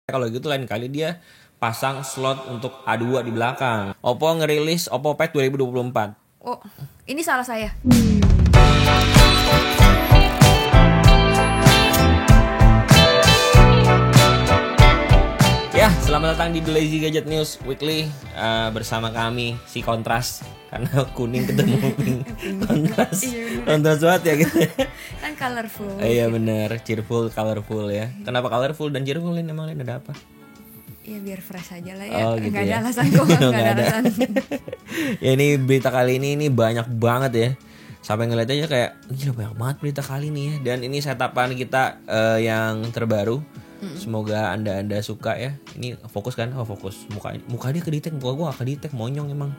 Kalau gitu lain kali dia pasang slot untuk A2 di belakang. Oppo ngerilis Oppo Pad 2024. Oh, ini salah saya. Ya, selamat datang di The Lazy Gadget News Weekly bersama kami si Kontras, karena kuning ketemu pink. Kontras banget ya gitu. Kan colorful. Iya bener, cheerful, colorful ya. Kenapa colorful dan cheerful ini? Emang Lin ada apa? Ya biar fresh aja lah ya. Oh, gitu Gak ya. ada alasan kok. Gak Nggak ada ada. alasan. Ya ini berita kali ini banyak banget ya. Sampai ngeliat aja kayak gila banyak banget berita kali ini ya. Dan ini setapan kita yang terbaru. Semoga anda suka ya. Ini fokus kan? Oh fokus. Muka dia kedetek, muka gua gak kedetek, monyong emang.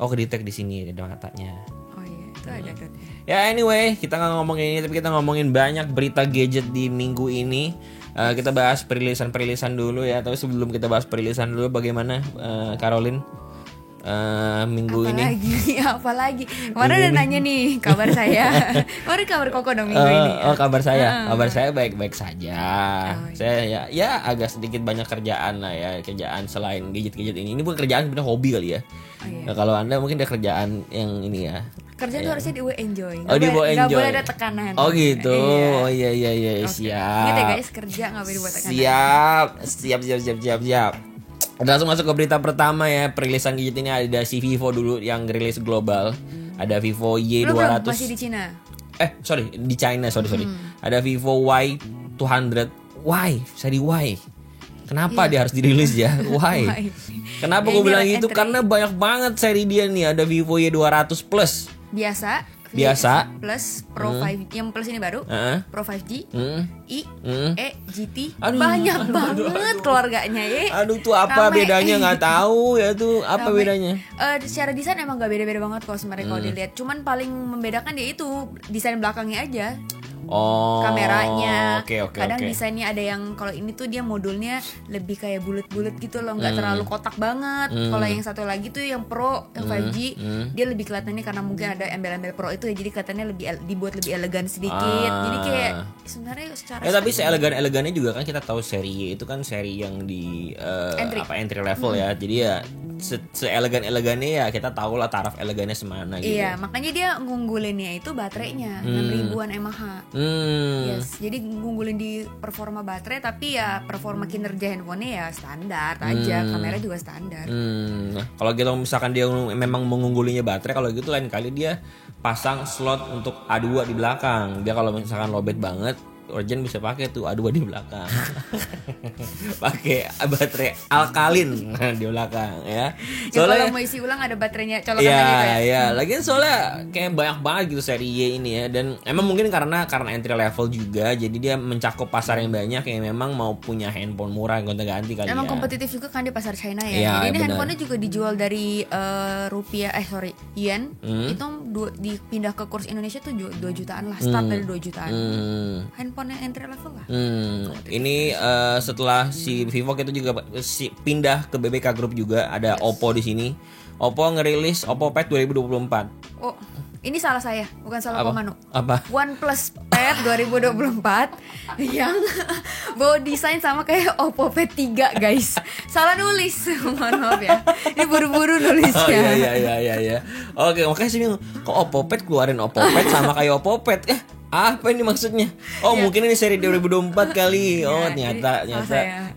Oh kedetek di sini ada matanya. Oh iya, itu ada dot. Ya anyway, kita nggak ngomongin ini, tapi kita ngomongin banyak berita gadget di minggu ini. Kita bahas perilisan dulu ya. Tapi sebelum kita bahas perilisan dulu, bagaimana Caroline minggu ini? Apalagi kemarin udah nanya nih kabar saya. Kemarin kabar Koko dong minggu ini. Oh kabar saya baik-baik saja. Oh, Saya ya agak sedikit banyak kerjaan lah ya, kerjaan selain gadget-gadget ini. Ini bukan kerjaan, sebenarnya hobi kali ya. Oh, iya. Nah, kalau anda mungkin ada kerjaan yang ini ya. Kerja tuh harusnya dibawa enjoy. Oh dibawa enjoy. Gak boleh ada tekanan. Oh gitu. Iya. Oh iya Oke. siap. Gitu ya guys, kerja gak boleh dibuat tekanan. Siap. Udah langsung masuk ke berita pertama ya. Perilisan gadget ini ada si Vivo dulu yang rilis global. Ada Vivo Belum, Y200. masih di Cina. Sorry, di China, sorry. Ada Vivo Y200. Why? Saya di why? Kenapa dia harus dirilis ya? Why? Why? Kenapa Ya, gue ini bilang entry. gitu? Karena banyak banget seri dia nih. Ada Vivo Y200 Plus. Biasa plus Pro 5 yang plus ini baru Pro 5G I GT Aduh, banyak banget keluarganya ya. Aduh tuh apa Rame. bedanya nggak tahu ya tuh apa Rame. bedanya? Secara desain emang gak beda-beda banget kalau sebenarnya kalau dilihat. Cuman paling membedakan dia itu desain belakangnya aja. Oh, Kameranya. Oke. Kadang desainnya ada yang kalau ini tuh dia modulnya lebih kayak bulat-bulat gitu loh, nggak terlalu kotak banget. Kalau yang satu lagi tuh yang Pro, yang 5G, dia lebih kelihatannya karena mungkin ada embel-embel Pro itu ya, jadi kelihatannya dibuat lebih elegan sedikit. Jadi kayak sebenarnya secara tapi seelegan-elegannya juga kan kita tahu seri Y itu kan seri yang di entry level ya. Jadi ya seelegan-elegannya ya kita tahu lah taraf elegannya semana gitu. Iya, makanya dia ngunggulinnya itu baterainya 6.000-an mAh. Yes, jadi ngunggulin di performa baterai, tapi ya performa kinerja handphonenya ya standar aja, kamera juga standar. Nah, kalau gitu misalkan dia memang mengunggulinya baterai, kalau gitu lain kali dia pasang slot untuk A2 di belakang. Dia kalau misalkan lowbat banget, urgent bisa pakai tuh A2 di belakang. Pakai baterai alkalin di belakang ya. Ya kalau mau isi ulang ada baterainya colokan lagi tuh ya. Iya, lagian soalnya kayak banyak banget gitu seri Y ini ya. Dan emang mungkin karena entry level juga, jadi dia mencakup pasar yang banyak yang memang mau punya handphone murah gonta-ganti kali Emang ya. kompetitif juga kan di pasar China ya. Iya, Jadi ini benar. handphonenya juga dijual dari yen. Itu dipindah ke kurs Indonesia tuh 2 jutaan lah, start dari 2 jutaan. Handphone yang entry level lah. Ini setelah si Vivo kita juga pindah ke BBK Group juga ada Oppo di sini. Oppo ngerilis Oppo Pad 2024. Oh, ini salah saya, bukan salah Komano. Apa? OnePlus Pad 2024 yang bawa desain sama kayak Oppo Pad 3 guys. Salah nulis, mohon maaf ya. Ini buru-buru nulisnya. Oh iya. Oke, makanya sih bingung. Kok Oppo Pad keluarin Oppo Pad sama kayak Oppo Pad? Apa ini maksudnya? Oh mungkin ini seri 2024 kali. Oh ternyata.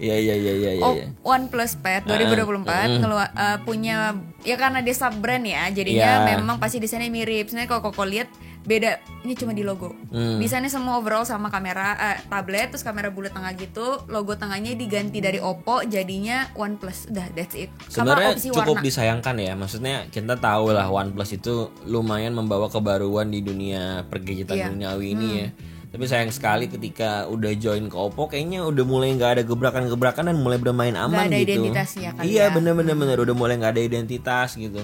Iya. OnePlus Pad 2024 punya ya karena dia sub brand ya, jadinya memang pasti desainnya mirip. Sebenarnya kalau kau lihat beda, ini cuma di logo. Desainnya semua overall sama kamera tablet, terus kamera bulat tengah gitu. Logo tengahnya diganti dari Oppo jadinya OnePlus. Udah that's it. Sama Sebenarnya opsi cukup warna. disayangkan ya. Maksudnya kita tahu lah OnePlus itu lumayan membawa kebaruan di dunia pergadgetan duniawi ini ya. Tapi sayang sekali ketika udah join ke Oppo kayaknya udah mulai nggak ada gebrakan-gebrakan dan mulai bermain aman Nggak ada gitu. identitasnya kali Iya ya. bener udah mulai nggak ada identitas gitu.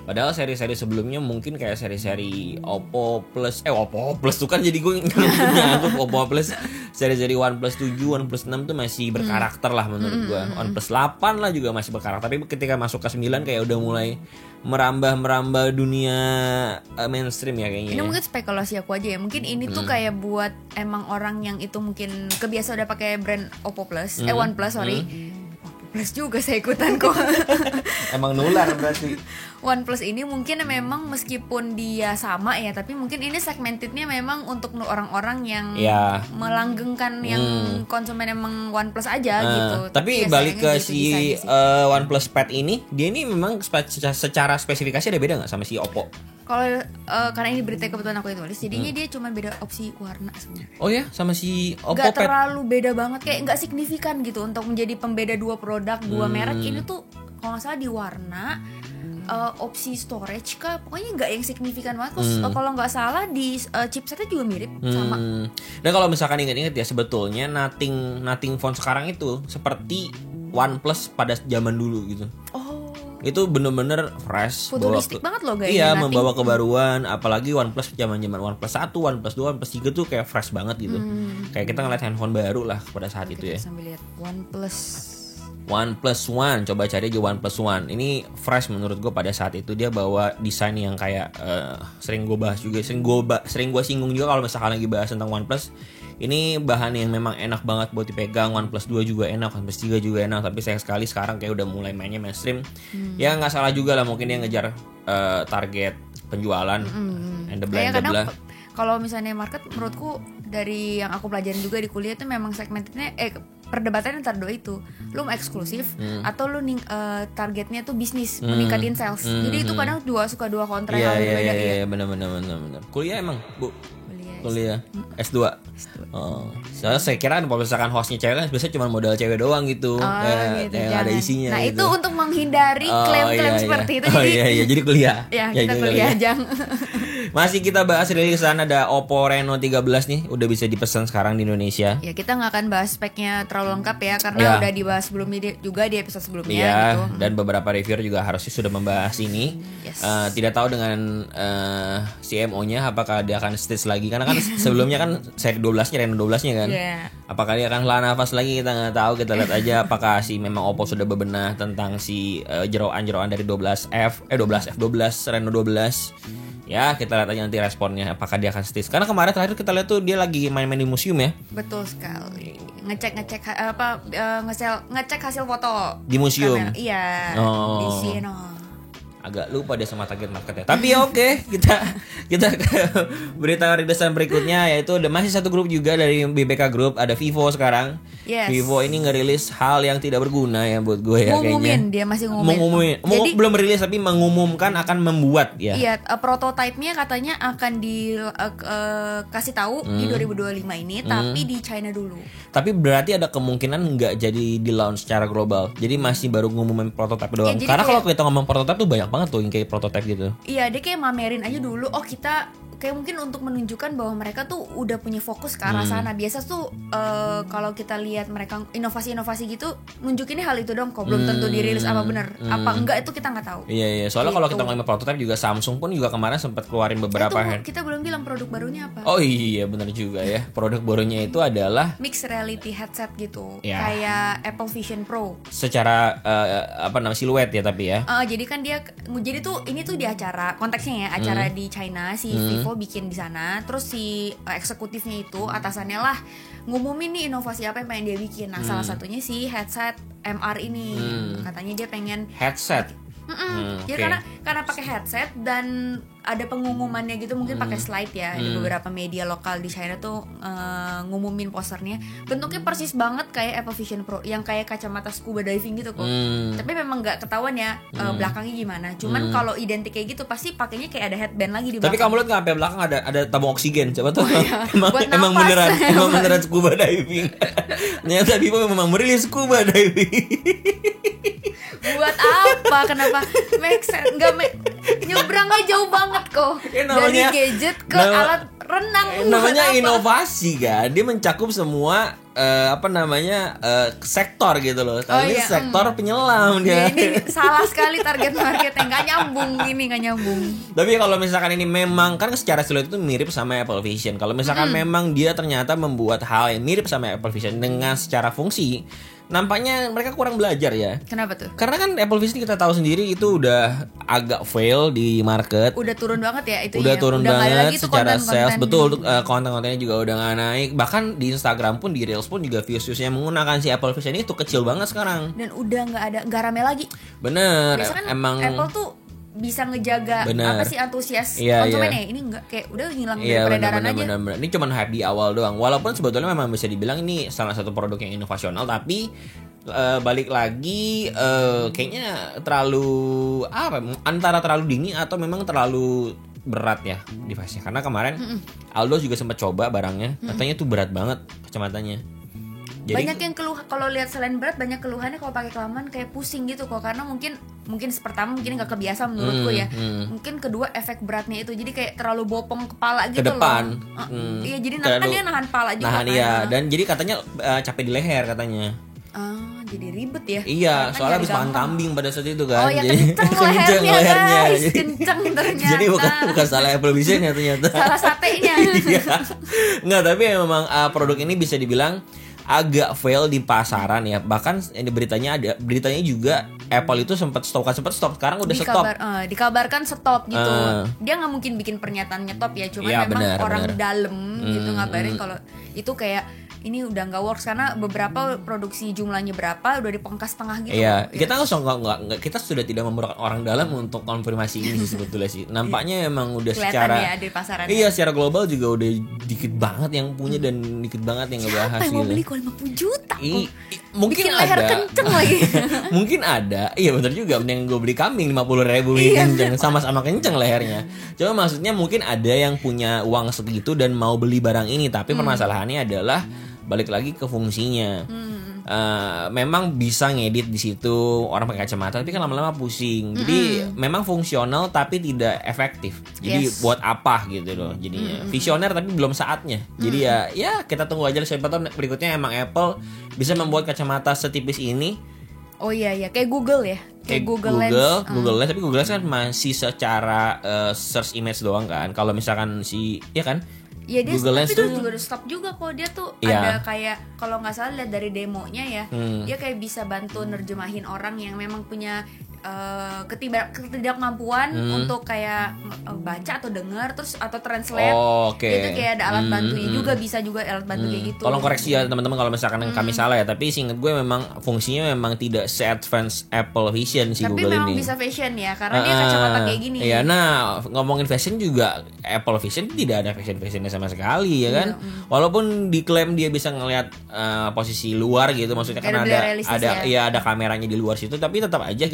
Padahal seri-seri sebelumnya mungkin kayak seri-seri Oppo Plus tuh kan jadi gue nyangkut Oppo Plus. Seri-seri OnePlus 7, OnePlus 6 tuh masih berkarakter lah menurut gue. OnePlus 8 lah juga masih berkarakter. Tapi ketika masuk ke 9 kayak udah mulai merambah dunia mainstream ya kayaknya. Ini mungkin spekulasi aku aja ya. Mungkin ini tuh kayak buat emang orang yang itu mungkin kebiasa udah pakai brand Oppo Plus, OnePlus sorry. Plus juga saya ikutan kok. Emang nular berarti. OnePlus ini mungkin memang meskipun dia sama ya, tapi mungkin ini segmentednya memang untuk orang-orang yang melanggengkan yang konsumen emang OnePlus aja gitu. Tapi balik ke gitu si OnePlus Pad ini, dia ini memang secara spesifikasi ada beda nggak sama si Oppo? Kalau karena ini berita kebetulan aku tulis, jadinya dia cuma beda opsi warna sebenarnya. Oh ya, sama si Oppo Pad. Gak Pad terlalu beda banget, kayak nggak signifikan gitu untuk menjadi pembeda dua produk, dua merek. Ini tuh kalau nggak salah di warna, opsi storage kah, pokoknya nggak yang signifikan banget. Kalau nggak salah di chipsetnya juga mirip sama. Dan kalau misalkan ingat-ingat ya, sebetulnya nothing phone sekarang itu seperti OnePlus pada zaman dulu gitu. Itu bener-bener fresh, futuristik banget loh guys. Iya, membawa kebaruan. Apalagi OnePlus zaman-zaman OnePlus 1, OnePlus 2, OnePlus 3 tuh kayak fresh banget gitu. Kayak kita ngeliat handphone baru lah pada saat itu ya. Sambil lihat OnePlus One, coba cari aja OnePlus One. Ini fresh menurut gue pada saat itu. Dia bawa desain yang kayak sering gue bahas juga, sering gue singgung juga kalau misalkan lagi bahas tentang OnePlus. Ini bahan yang memang enak banget buat dipegang. OnePlus 2 juga enak, OnePlus 3 juga enak. Tapi sayang sekali sekarang kayak udah mulai mainnya mainstream. Ya nggak salah juga lah, mungkin dia ngejar target penjualan and the blah blah blah. Kalau misalnya market, menurutku dari yang aku pelajarin juga di kuliah itu memang segmentednya perdebatannya antara dua itu. Lu mau eksklusif atau lu targetnya tuh bisnis, meningkatin sales. Jadi itu kadang suka dua kontra yang berbeda. Iya, benar. Kuliah emang, Bu? Kuliah S2. Oh. Soalnya saya kira kalau misalkan hostnya cewek kan biasanya cuma modal cewek doang gitu. Gitu, yang ada isinya. Nah, gitu. Itu untuk menghindari klaim-klaim seperti itu. Jadi kuliah. Ya, kita kuliah aja. Masih kita bahas rilisan, ada Oppo Reno 13 nih, udah bisa dipesan sekarang di Indonesia. Ya, kita nggak akan bahas speknya terlalu lengkap ya, karena udah dibahas sebelumnya juga di episode sebelumnya gitu. Dan beberapa reviewer juga harusnya sudah membahas ini. Tidak tahu dengan CMO-nya apakah dia akan stage lagi, karena kan sebelumnya kan seri 12-nya Reno 12-nya kan. Apakah dia akan hela nafas lagi, kita nggak tahu. Kita lihat aja apakah memang Oppo sudah bebenah tentang si jeroan dari 12 Reno 12. Ya, kita lihat aja nanti responnya apakah dia akan stage. Karena kemarin terakhir kita lihat tuh dia lagi main-main di museum ya. Betul sekali. Ngecek hasil foto di museum. Iya. Di Siena. Agak lupa deh sama target marketnya. Tapi ya oke, kita ke berita rilisan berikutnya, yaitu ada masih satu grup juga dari BBK Group, ada Vivo sekarang. Vivo ini ngerilis hal yang tidak berguna ya buat gue ya kayaknya. Dia masih ngumumin. Jadi, belum rilis tapi mengumumkan akan membuat ya. Iya, prototipe-nya katanya akan dikasih tahu di 2025 ini, tapi di China dulu. Tapi berarti ada kemungkinan nggak jadi di launch secara global. Jadi masih baru ngumumin prototipe doang. Karena kalau kita ngomong prototipe tuh banyak banget tuh yang kayak prototipe gitu. Iya, dia kayak mamerin aja dulu. Oh, kita kayak mungkin untuk menunjukkan bahwa mereka tuh udah punya fokus ke arah sana. Biasa tuh kalau kita lihat mereka inovasi-inovasi gitu, nunjukinnya hal itu dong. Kok belum tentu dirilis apa bener, apa enggak itu kita nggak tahu. Iya. Soalnya gitu. Kalau kita ngomongin prototipe juga Samsung pun juga kemarin sempat keluarin beberapa. Kita belum bilang produk barunya apa. Oh iya, benar juga ya. Produk barunya itu adalah mixed reality headset gitu, kayak Apple Vision Pro. Secara siluet ya tapi ya. Jadi kan jadi tuh ini tuh di acara konteksnya ya, acara di China si Vivo bikin di sana, terus si eksekutifnya itu atasannya lah ngumumin nih inovasi apa yang pengen dia bikin. Nah, salah satunya si headset MR ini. Katanya dia pengen headset. Ya karena pakai headset dan ada pengumumannya gitu, mungkin pakai slide ya. Di beberapa media lokal di China tuh ngumumin posternya. Bentuknya persis banget kayak Apple Vision Pro, yang kayak kacamata scuba diving gitu kok. Tapi memang nggak ketahuan ya belakangnya gimana. Cuman kalau identik kayak gitu pasti pakainya kayak ada headband lagi di belakang. Tapi kamu lihat nggak sampai belakang ada tabung oksigen, coba tuh. Emang beneran scuba diving. Ternyata Vivo memang merilis scuba diving. Buat apa? Kenapa? Nyebrangnya jauh banget kok. Dari gadget ke alat renang. Namanya inovasi kan. Dia mencakup semua sektor gitu loh. Kali ini sektor penyelam dia. Ini salah sekali target marketnya, nggak nyambung. Tapi kalau misalkan ini memang kan secara siluet itu mirip sama Apple Vision. Kalau misalkan memang dia ternyata membuat hal yang mirip sama Apple Vision dengan secara fungsi, nampaknya mereka kurang belajar ya. Kenapa tuh? Karena kan Apple Vision kita tahu sendiri itu udah agak fail di market. Udah turun banget ya itu. Udah turun banget secara sales. Betul, konten. Konten-kontennya juga udah gak naik. Bahkan di Instagram pun, di Reels pun juga views-viewsnya menggunakan si Apple Vision itu kecil banget sekarang. Dan udah gak rame lagi. Bener. Biasanya kan emang Apple tuh bisa ngejaga antusias konsumennya. Ini enggak, kayak udah hilang dari peredaran aja. Bener. Ini cuma hype di awal doang. Walaupun sebetulnya memang bisa dibilang ini salah satu produk yang inovasional, tapi balik lagi kayaknya terlalu antara terlalu dini atau memang terlalu berat ya device-nya. Karena kemarin Aldo juga sempat coba barangnya, katanya tuh berat banget kacamatanya. Jadi, banyak yang keluh, kalau lihat selain berat banyak keluhannya kalau pakai kelamaan kayak pusing gitu kok, karena mungkin pertama mungkin nggak kebiasa menurutku ya. Mungkin kedua efek beratnya itu jadi kayak terlalu bopong kepala gitu ke depan. Iya, jadi kan dia nahan pala juga. Iya, dan jadi katanya capek di leher katanya. Jadi ribet ya. Iya, soalnya habis makan kambing pada saat itu kan. Oh ya, kenceng lehernya guys, kenceng ternyata. Jadi bukan salah Apple Vision ya ternyata. Salah satenya. Iya. Nggak, tapi memang produk ini bisa dibilang agak fail di pasaran ya. Bahkan ini beritanya juga Apple itu sempat stop. Sekarang udah stop. Dikabarkan stop gitu. Dia nggak mungkin bikin pernyataan nyetop ya. Cuman memang orang dalam gitu ngabarin kalau itu kayak ini udah nggak works karena beberapa produksi jumlahnya berapa udah dipangkas setengah gitu. Iya, kita nggak kita sudah tidak memerlukan orang dalam untuk konfirmasi ini sih sebetulnya sih. Nampaknya emang udah kelihatan secara ya di pasaran. Iya, secara global juga udah dikit banget yang punya dan dikit banget yang ngebahas gitu. Siapa yang mau beli kalau 50 juta? Mungkin bikin ada. Leher kenceng lagi. Mungkin ada. Iya benar juga. Mending gue beli kambing 50.000 kenceng, sama-sama kenceng lehernya. Cuma maksudnya mungkin ada yang punya uang segitu dan mau beli barang ini, tapi permasalahannya adalah balik lagi ke fungsinya. Memang bisa ngedit di situ orang pakai kacamata, tapi kan lama-lama pusing. Jadi memang fungsional tapi tidak efektif. Jadi buat apa gitu loh jadinya. Visioner tapi belum saatnya. Jadi ya kita tunggu aja, siapa tahu berikutnya emang Apple bisa membuat kacamata setipis ini. Oh iya, kayak Google ya. Kayak Google Lens. Google Lens, tapi Google Lens kan masih secara search image doang kan. Kalau misalkan ya kan. Ya dia Google Lens tuh juga udah stop juga kok. Dia tuh ada kayak kalau nggak salah lihat dari demonya ya, dia kayak bisa bantu nerjemahin orang yang memang punya ketidakmampuan untuk kayak baca atau dengar terus atau translate. Itu kayak ada alat bantunya juga, bisa juga alat bantu kayak gitu. Tolong koreksi ya teman-teman kalau misalkan kami salah ya, tapi seingat gue memang fungsinya memang tidak se-advance Apple Vision si tapi Google ini. Tapi memang bisa fashion ya, karena dia kacamata kayak gini. Iya, nah ngomongin fashion juga Apple Vision tidak ada fashion-fashionnya sama sekali ya kan. Walaupun diklaim dia bisa ngelihat posisi luar gitu, maksudnya kan ada kameranya di luar situ, tapi tetap aja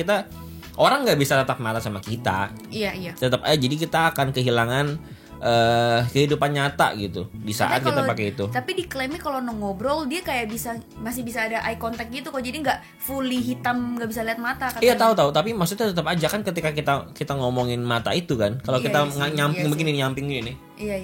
orang nggak bisa tatap mata sama kita. Iya. Tetap aja jadi kita akan kehilangan kehidupan nyata gitu di saat kita pakai itu. Tapi diklaimnya kalau ngobrol dia kayak masih bisa ada eye contact gitu kok, jadi nggak fully hitam, nggak bisa lihat mata katanya. Iya tahu, tapi maksudnya tetap aja kan ketika kita ngomongin mata itu kan, kalau kita nyamping gini. Iya.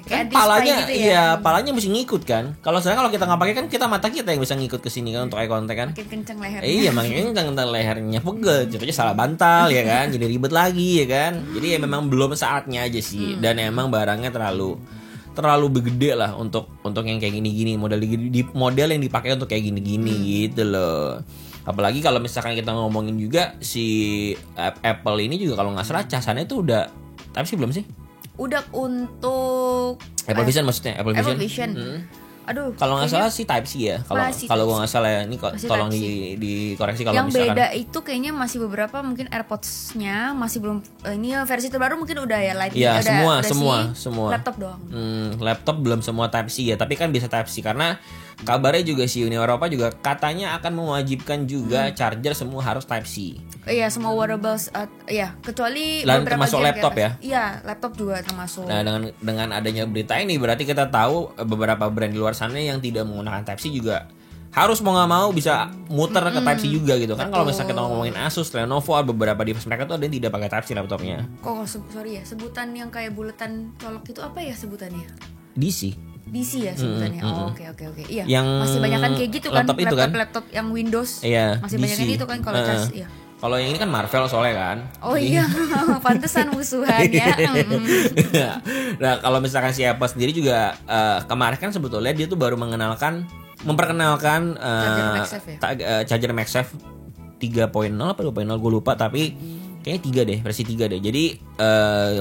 Kan palanya gitu ya. Palanya mesti ngikut kan. Kalau kita nggak pakai kan kita mata kita yang bisa ngikut ke sini kan untuk eye contact kan. Makin kenceng lehernya. Iya, makin kenceng lehernya, pegel. Jatuhnya salah bantal ya kan. Jadi ribet lagi ya kan. Jadi ya memang belum saatnya aja sih. Dan emang barangnya terlalu gede lah untuk yang kayak gini-gini, model yang dipakai untuk kayak gini-gini gitu loh. Apalagi kalau misalkan kita ngomongin juga si Apple ini juga kalau nggak salah casannya itu udah, tapi sih belum sih? Udah untuk Apple Vision maksudnya Apple Vision. Aduh, kalau nggak salah sih Type C ya. Kalau gue nggak salah ya, ini tolong dikoreksi kalau misalkan. Yang beda itu kayaknya masih beberapa, mungkin AirPods-nya masih belum. Ini versi terbaru mungkin udah ya Lightning. Iya, semua. Laptop doang. Laptop belum semua Type C ya, tapi kan bisa Type C karena kabarnya juga si Uni Eropa juga katanya akan mewajibkan juga charger semua harus Type C. Iya, semua wearables kecuali termasuk laptop ya. Iya, laptop juga termasuk. Nah, dengan adanya berita ini berarti kita tahu beberapa brand di luar sana yang tidak menggunakan Type C juga harus mau nggak mau bisa muter ke Type C juga gitu kan. Kalau misalnya kita ngomongin Asus, Lenovo, beberapa device mereka tuh ada yang tidak pakai Type C laptopnya. Sorry ya, sebutan yang kayak buletan colok itu apa ya sebutannya? DC. PC ya sebenarnya. Oke. Iya. Yang masih banyak kan kayak gitu kan, laptop yang Windows. Iya, masih DC. banyak kan itu kan kalau cas. Iya. Kalau yang ini kan Marvel soalnya kan. Oh iya, pantesan musuhan ya. Nah, kalau misalkan si Apple sendiri juga kemarin kan sebetulnya dia tuh baru memperkenalkan charger MagSafe 3.0 apa 2.0 gue lupa, tapi kayaknya 3 deh, versi 3 deh. Jadi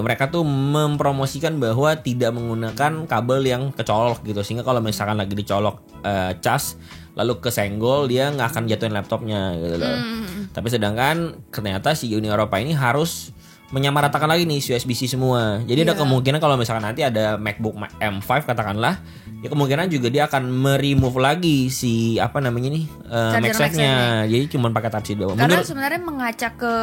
mereka tuh mempromosikan bahwa tidak menggunakan kabel yang kecolok gitu, sehingga kalau misalkan lagi dicolok cas lalu kesenggol, dia nggak akan jatuhin laptopnya gitu loh. Tapi sedangkan ternyata si Uni Eropa ini harus menyamaratakan lagi nih USB-C semua. Jadi ada kemungkinan kalau misalkan nanti ada MacBook M5 katakanlah, ya kemungkinan juga dia akan meremove lagi si MagSafe-nya. Jadi cuma pakai Type-C doang. Karena sebenarnya mengacak ke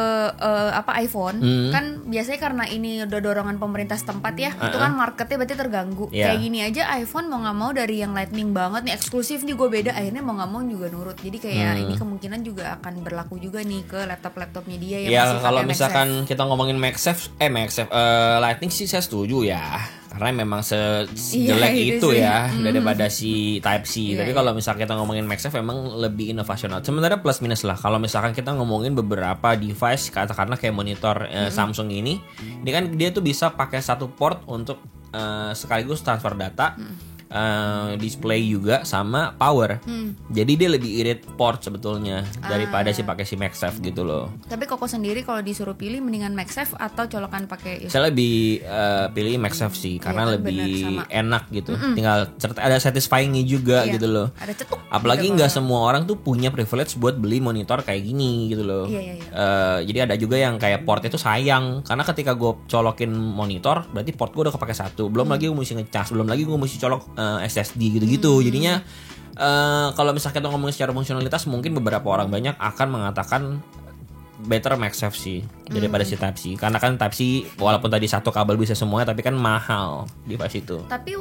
iPhone kan biasanya karena ini udah dorongan pemerintah setempat ya, itu kan marketnya berarti terganggu. Kayak gini aja iPhone mau nggak mau dari yang Lightning banget nih, eksklusif nih gue beda, akhirnya mau nggak mau juga nurut. Jadi kayak ini kemungkinan juga akan berlaku juga nih ke laptop-laptopnya dia yang ya masih kalau pakai misalkan kita ngomongin MagSafe Lightning sih saya setuju ya, karena memang sejelek itu ya daripada si Type-C. Tapi kalau misalkan kita ngomongin MagSafe memang lebih inovasional. Sebenarnya plus minus lah. Kalau misalkan kita ngomongin beberapa device katakanlah kayak monitor Samsung ini kan dia tuh bisa pakai satu port untuk sekaligus transfer data, display juga sama power. Jadi dia lebih irit port sebetulnya daripada pakai si MagSafe gitu loh. Tapi Koko sendiri kalau disuruh pilih mendingan MagSafe atau colokan pakai USB? Saya lebih pilih MagSafe sih, karena lebih enak gitu. Tinggal ada satisfying-nya juga gitu loh. Ada cetuk. Apalagi nggak semua orang tuh punya privilege buat beli monitor kayak gini gitu loh. Jadi ada juga yang kayak port itu sayang, karena ketika gue colokin monitor berarti port gue udah kepake satu. Belum lagi gue mesti ngecas, belum lagi gue mesti colok SSD gitu-gitu. Jadinya kalau misalnya kita ngomongin secara fungsionalitas, mungkin beberapa orang banyak akan mengatakan better MagSafe sih daripada si Type-C. Karena kan Type-C walaupun tadi satu kabel bisa semuanya, tapi kan mahal device itu. Tapi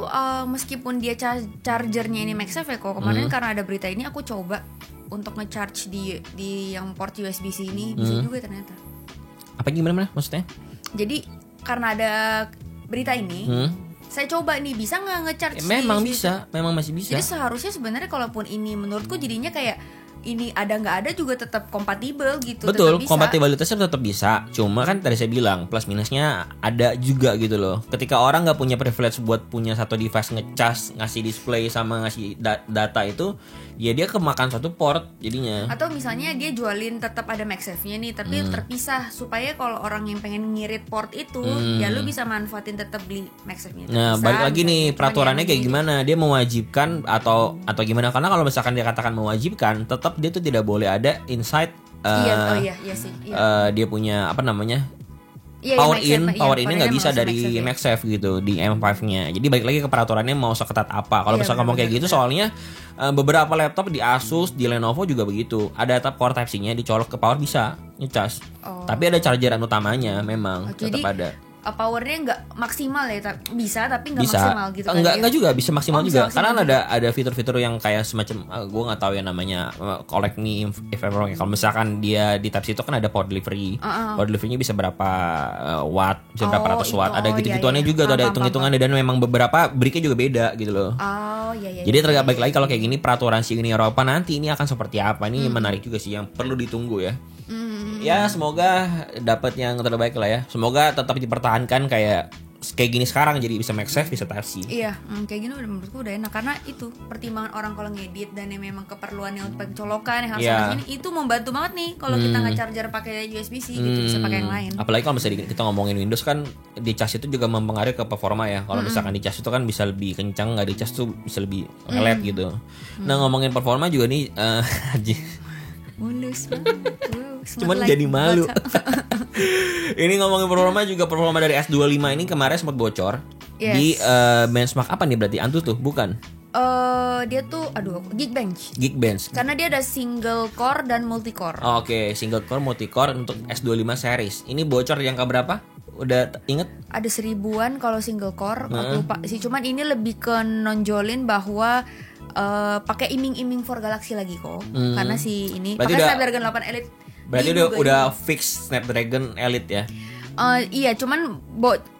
meskipun dia chargernya ini MagSafe ya kok, kemarin karena ada berita ini aku coba untuk nge-charge di yang port USB-C ini bisa juga ternyata. Apa gimana maksudnya? Jadi karena ada berita ini saya coba nih, bisa nggak nge-charge? Memang bisa, memang masih bisa. Jadi seharusnya sebenarnya kalaupun ini menurutku jadinya kayak ini ada nggak ada juga tetap kompatibel gitu. Betul, kompatibilitasnya tetap bisa. Cuma kan tadi saya bilang plus minusnya ada juga gitu loh. Ketika orang nggak punya privilege buat punya satu device ngecas, ngasih display sama ngasih data itu, ya dia kemakan satu port jadinya. Atau misalnya dia jualin tetap ada MagSafe-nya nih, tapi terpisah supaya kalau orang yang pengen ngirit port itu, ya lu bisa manfaatin tetap beli MagSafe-nya. Nah, balik lagi nih peraturannya kayak gimana? Dia mewajibkan atau gimana? Karena kalau misalkan dia katakan mewajibkan, tetap dia tuh tidak boleh ada inside iya sih. Dia punya apa namanya? Iya, power in nggak bisa dari MagSafe gitu di M5-nya. Jadi balik lagi ke peraturannya mau seketat apa. Kalau misalkan ngomong kayak gitu, soalnya beberapa laptop di Asus, di Lenovo juga begitu. Ada core Type-C-nya dicolok ke power bisa ngecas. Tapi ada chargeran utamanya memang tetap ada. Powernya nggak maksimal ya, bisa tapi nggak maksimal gitu kan? Enggak juga bisa maksimal juga. Karena ada fitur-fitur yang kayak semacam gue nggak tahu ya namanya, collect me if I'm wrong. Kalau misalkan dia di Type-C itu kan ada power delivery. Power delivery-nya bisa berapa watt, bisa berapa ratus watt. Ada gitu-gituannya juga tuh, ada hitung-hitungannya, dan memang beberapa bricknya juga beda gitu loh. Jadi tergabung lagi kalau kayak gini peraturan si Uni Eropa nanti ini akan seperti apa, ini menarik juga sih, yang perlu ditunggu ya. Ya semoga dapat yang terbaik lah ya. Semoga tetap dipertahankan kayak gini sekarang, jadi bisa MagSafe, bisa Type-C. Iya, kayak gini menurutku udah enak, karena itu pertimbangan orang kalau ngedit dan yang memang keperluannya untuk pencolokan yang harus sama sini, itu membantu banget nih kalau kita nggak charger pakai USB-C gitu, bisa pakai yang lain. Apalagi kalau misalnya kita ngomongin Windows kan, di cas itu juga mempengaruhi ke performa ya. Kalau misalkan di cas itu kan bisa lebih kencang, nggak di cas tuh bisa lebih lelet gitu. Nah ngomongin performa juga nih, mulus banget. Cuman jadi malu. Ini ngomongin performa dari S25 ini kemarin sempat bocor di benchmark apa nih berarti? Antutu bukan? Dia tuh Geekbench. Karena dia ada single core dan multi core. Oke, single core, multi core untuk S25 series. Ini bocor yang ke berapa? Udah inget? Ada 1000-an kalau single core, aku lupa sih. Cuman ini lebih ke nonjolin bahwa pakai iming-iming for Galaxy lagi kok. Karena si ini pakai Snapdragon 8 Elite. Berarti udah fix Snapdragon Elite ya? Iya, cuman